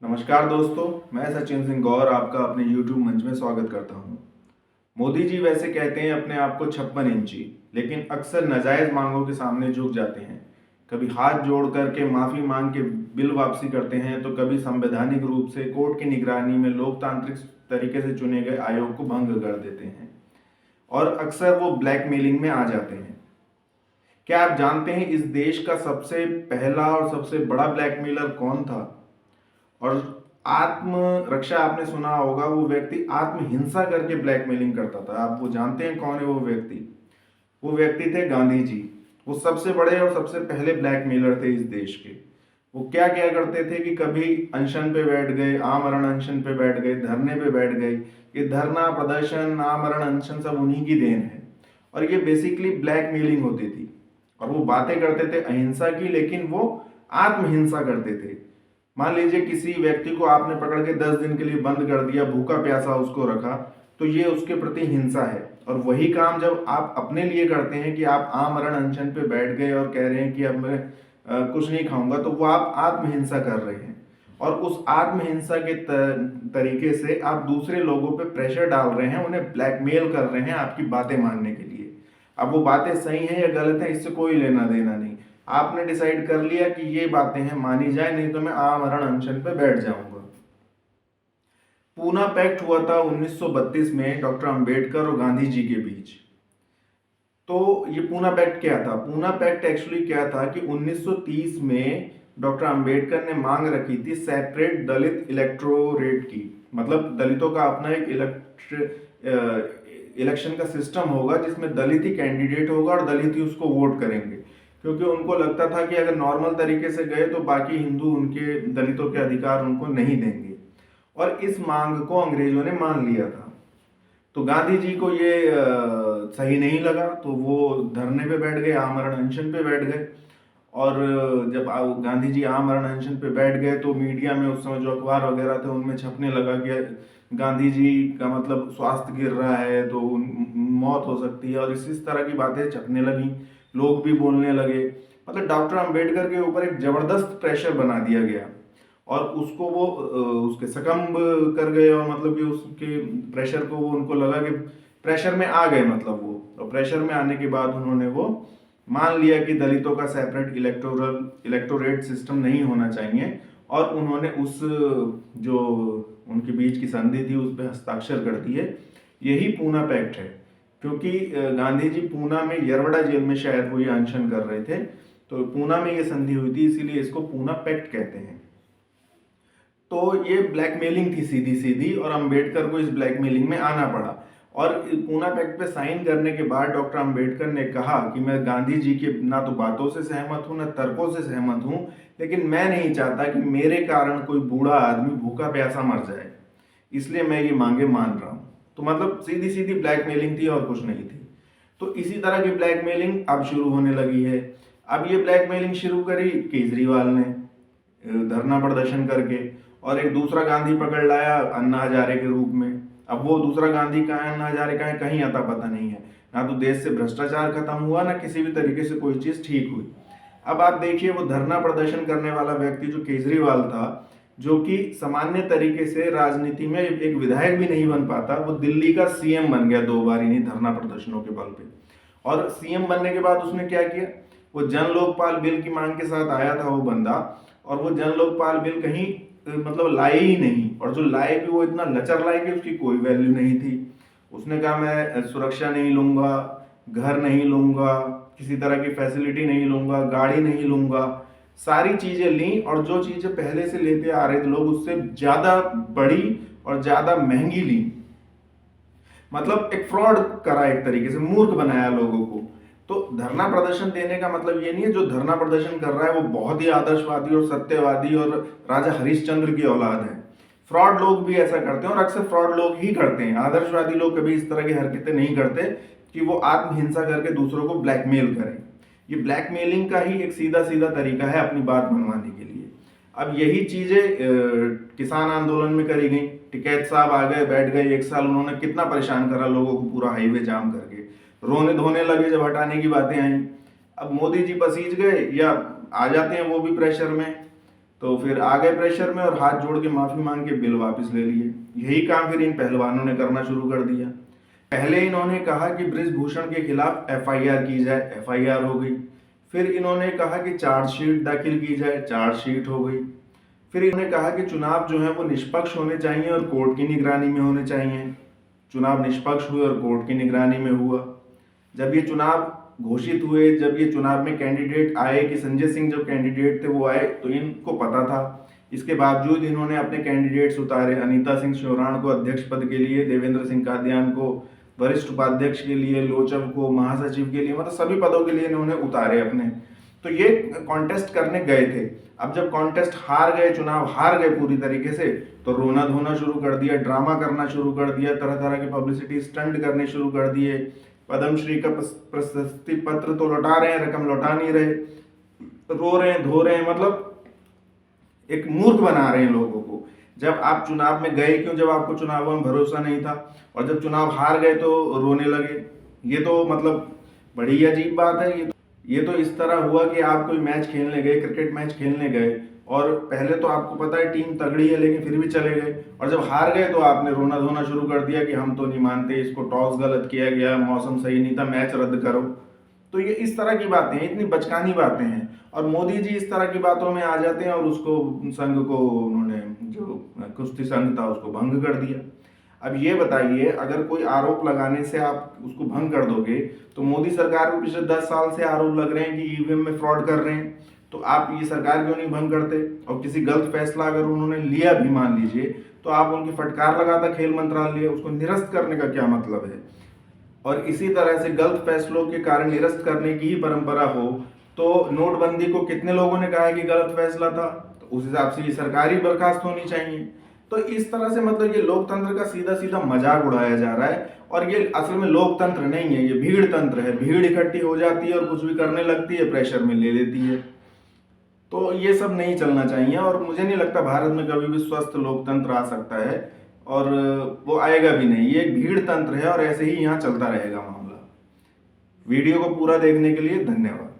नमस्कार दोस्तों, मैं सचिन सिंह गौर आपका अपने YouTube मंच में स्वागत करता हूं। मोदी जी वैसे कहते हैं अपने आप को 56 इंची, लेकिन अक्सर नाजायज मांगों के सामने झुक जाते हैं। कभी हाथ जोड़ करके माफी मांग के बिल वापसी करते हैं, तो कभी संवैधानिक रूप से कोर्ट की निगरानी में लोकतांत्रिक तरीके से चुने गए आयोग को भंग कर देते हैं और अक्सर वो ब्लैकमेलिंग में आ जाते हैं। क्या आप जानते हैं इस देश का सबसे पहला और सबसे बड़ा ब्लैकमेलर कौन था? और आत्म रक्षा आपने सुना होगा, वो व्यक्ति आत्महिंसा करके ब्लैकमेलिंग करता था। आप वो जानते हैं कौन है वो व्यक्ति? वो व्यक्ति थे गांधी जी। वो सबसे बड़े और सबसे पहले ब्लैकमेलर थे इस देश के। वो क्या क्या करते थे कि कभी अनशन पे बैठ गए, आमरण अनशन पे बैठ गए, धरने पे बैठ गए। ये धरना प्रदर्शन आमरण अनशन सब उन्हीं की देन है और ये बेसिकली ब्लैकमेलिंग होती थी। और वो बातें करते थे अहिंसा की, लेकिन वो आत्महिंसा करते थे। मान लीजिए किसी व्यक्ति को आपने पकड़ के 10 दिन के लिए बंद कर दिया, भूखा प्यासा उसको रखा, तो ये उसके प्रति हिंसा है। और वही काम जब आप अपने लिए करते हैं कि आप आमरण अनशन पे बैठ गए और कह रहे हैं कि अब मैं कुछ नहीं खाऊंगा, तो वो आप आत्महिंसा कर रहे हैं। और उस आत्महिंसा के तरीके से आप दूसरे लोगों पे प्रेशर डाल रहे हैं, उन्हें ब्लैकमेल कर रहे हैं आपकी बातें मानने के लिए। अब वो बातें सही हैं या गलत हैं, इससे कोई लेना देना नहीं। आपने डिसाइड कर लिया कि ये बातें हैं, मानी जाए, नहीं तो मैं आमरण अनशन पे बैठ जाऊंगा। पूना पैक्ट हुआ था 1932 में डॉक्टर अंबेडकर और गांधी जी के बीच। तो ये पूना पैक्ट क्या था? पूना पैक्ट एक्चुअली क्या था कि 1930 में डॉक्टर अंबेडकर ने मांग रखी थी सेपरेट दलित इलेक्टोरेट की। मतलब दलितों का अपना एक इलेक्शन का सिस्टम होगा जिसमें दलित ही कैंडिडेट होगा और दलित ही उसको वोट करेंगे, क्योंकि उनको लगता था कि अगर नॉर्मल तरीके से गए तो बाकी हिंदू उनके दलितों के अधिकार उनको नहीं देंगे। और इस मांग को अंग्रेजों ने मान लिया था। तो गांधी जी को ये सही नहीं लगा, तो वो धरने पे बैठ गए, आमरण अनशन पे बैठ गए। और जब गांधी जी आमरण अनशन पे बैठ गए तो मीडिया में उस समय जो अखबार वगैरह थे उनमें छपने लगा कि गांधी जी का मतलब स्वास्थ्य गिर रहा है, तो मौत हो सकती है, और इस तरह की बातें छपने लगी। लोग भी बोलने लगे। मतलब डॉक्टर अंबेडकर के ऊपर एक जबरदस्त प्रेशर बना दिया गया और उसको वो उसके सकम्ब कर गए। और मतलब कि उसके प्रेशर को वो, उनको लगा कि प्रेशर में आ गए, मतलब वो, और प्रेशर में आने के बाद उन्होंने वो मान लिया कि दलितों का सेपरेट इलेक्टोरेट सिस्टम नहीं होना चाहिए। और उन्होंने उस जो उनके बीच की संधि थी उस पर हस्ताक्षर कर दिए। यही पूना पैक्ट है। क्योंकि गांधी जी पूना में यरवड़ा जेल में शायद वो ये अनशन कर रहे थे, तो पूना में ये संधि हुई थी, इसीलिए इसको पूना पैक्ट कहते हैं। तो ये ब्लैकमेलिंग थी सीधी सीधी, और अंबेडकर को इस ब्लैकमेलिंग में आना पड़ा। और पूना पैक्ट पे साइन करने के बाद डॉक्टर अंबेडकर ने कहा कि मैं गांधी जी के ना तो बातों से सहमत हूं, ना तर्कों से सहमत हूं, लेकिन मैं नहीं चाहता कि मेरे कारण कोई बूढ़ा आदमी भूखा प्यासा मर जाए, इसलिए मैं ये मांगे मान रहा हूं। तो मतलब सीधी सीधी ब्लैकमेलिंग थी और कुछ नहीं थी। तो इसी तरह की ब्लैकमेलिंग अब शुरू होने लगी है। अब ये ब्लैकमेलिंग शुरू करी केजरीवाल ने धरना प्रदर्शन करके, और एक दूसरा गांधी पकड़ लाया अन्ना हजारे के रूप में। अब वो दूसरा गांधी कहाँ है, अन्ना हजारे कहाँ है, कहीं आता पता नहीं है। ना तो देश से भ्रष्टाचार खत्म हुआ, ना किसी भी तरीके से कोई चीज ठीक हुई। अब आप देखिए, वो धरना प्रदर्शन करने वाला व्यक्ति जो केजरीवाल था, जो कि सामान्य तरीके से राजनीति में एक विधायक भी नहीं बन पाता, वो दिल्ली का सीएम बन गया 2 बार इन्हीं धरना प्रदर्शनों के बल पे। और सीएम बनने के बाद उसने क्या किया, वो जन लोकपाल बिल की मांग के साथ आया था वो बंदा, और वो जन लोकपाल बिल कहीं मतलब लाए ही नहीं। और जो लाए भी वो इतना लचर लाए कि उसकी कोई वैल्यू नहीं थी। उसने कहा मैं सुरक्षा नहीं लूंगा, घर नहीं लूंगा, किसी तरह की फैसिलिटी नहीं लूंगा, गाड़ी नहीं लूंगा, सारी चीजें ली। और जो चीजें पहले से लेते आ रहे थे लोग, उससे ज्यादा बड़ी और ज्यादा महंगी ली। मतलब एक फ्रॉड करा, एक तरीके से मूर्ख बनाया लोगों को। तो धरना प्रदर्शन देने का मतलब ये नहीं है जो धरना प्रदर्शन कर रहा है वो बहुत ही आदर्शवादी और सत्यवादी और राजा हरिश्चंद्र की औलाद है। फ्रॉड लोग भी ऐसा करते हैं, और अक्सर फ्रॉड लोग ही करते हैं। आदर्शवादी लोग कभी इस तरह की हरकतें नहीं करते कि वो आत्महिंसा करके दूसरों को ब्लैकमेल करें। ये ब्लैकमेलिंग का ही एक सीधा सीधा तरीका है अपनी बात मनवाने के लिए। अब यही चीजें किसान आंदोलन में करी गई। टिकैत साहब आ गए, बैठ गए, 1 साल उन्होंने कितना परेशान करा लोगों को, पूरा हाईवे जाम करके रोने धोने लगे जब हटाने की बातें आई। अब मोदी जी पसीज गए या आ जाते हैं वो भी प्रेशर में। तो फिर आ गए प्रेशर में और हाथ जोड़ के माफी मांग के बिल वापस ले लिए। यही काम फिर इन पहलवानों ने करना शुरू कर दिया। पहले इन्होंने कहा कि बृजभूषण के खिलाफ एफआईआर की जाए, एफआईआर हो गई। फिर इन्होंने कहा कि चार्जशीट दाखिल की जाए, चार्जशीट हो गई। फिर इन्होंने कहा कि चुनाव जो है वो निष्पक्ष होने चाहिए और कोर्ट की निगरानी में होने चाहिए। चुनाव निष्पक्ष हुए और कोर्ट की निगरानी में हुआ। जब ये चुनाव घोषित हुए, जब ये चुनाव में कैंडिडेट आए कि संजय सिंह जो कैंडिडेट थे वो आए, तो इनको पता था। इसके बावजूद इन्होंने अपने कैंडिडेट्स उतारे। अनीता सिंह श्योराण को अध्यक्ष पद के लिए, देवेंद्र सिंह कादियान को वरिष्ठ उपाध्यक्ष के लिए, लोचव को महासचिव के लिए, मतलब सभी पदों के लिए इन्होंने उतारे अपने। तो ये कॉन्टेस्ट करने गए थे। अब जब कॉन्टेस्ट हार गए, चुनाव हार गए पूरी तरीके से, तो रोना धोना शुरू कर दिया, ड्रामा करना शुरू कर दिया, तरह तरह के पब्लिसिटी स्टंट करने शुरू कर दिए। पद्मश्री का प्रशस्ति पत्र तो लौटा रहे हैं, रकम लौटा नहीं रहे, रो रहे हैं, धो रहे हैं, मतलब एक मूर्ख बना रहे हैं लोगों को। जब आप चुनाव में गए क्यों, जब आपको चुनाव में भरोसा नहीं था, और जब चुनाव हार गए तो रोने लगे। ये तो मतलब बड़ी अजीब बात है। ये तो इस तरह हुआ कि आप कोई मैच खेलने गए, क्रिकेट मैच खेलने गए, और पहले तो आपको पता है टीम तगड़ी है लेकिन फिर भी चले गए, और जब हार गए तो आपने रोना धोना शुरू कर दिया कि हम तो नहीं मानते, इसको टॉस गलत किया गया, मौसम सही नहीं था, मैच रद्द करो। तो ये इस तरह की बातें हैं, इतनी बचकानी बातें हैं। और मोदी जी इस तरह की बातों में आ जाते हैं और उसको संघ को उन्होंने, जो कुश्ती संघ था उसको भंग कर दिया। अब ये बताइए, अगर कोई आरोप लगाने से आप उसको भंग कर दोगे, तो मोदी सरकार को पिछले 10 साल से आरोप लग रहे हैं कि ईवीएम में फ्रॉड कर रहे हैं, तो आप ये सरकार क्यों नहीं भंग करते? और किसी गलत फैसला अगर उन्होंने लिया भी मान लीजिए, तो आप उनकी फटकार लगाता खेल मंत्रालय, उसको निरस्त करने का क्या मतलब है? और इसी तरह से गलत फैसलों के कारण निरस्त करने की ही परंपरा हो, तो नोटबंदी को कितने लोगों ने कहा है कि गलत फैसला था, तो उस हिसाब से ये सरकार ही बर्खास्त होनी चाहिए। तो इस तरह से मतलब ये लोकतंत्र का सीधा सीधा मजाक उड़ाया जा रहा है। और ये असल में लोकतंत्र नहीं है, ये भीड़ तंत्र है। भीड़ इकट्ठी हो जाती है और कुछ भी करने लगती है, प्रेशर में ले लेती है। तो ये सब नहीं चलना चाहिए, और मुझे नहीं लगता भारत में कभी भी स्वस्थ लोकतंत्र आ सकता है, और वो आएगा भी नहीं। ये एक भीड़ तंत्र है और ऐसे ही यहाँ चलता रहेगा मामला। वीडियो को पूरा देखने के लिए धन्यवाद।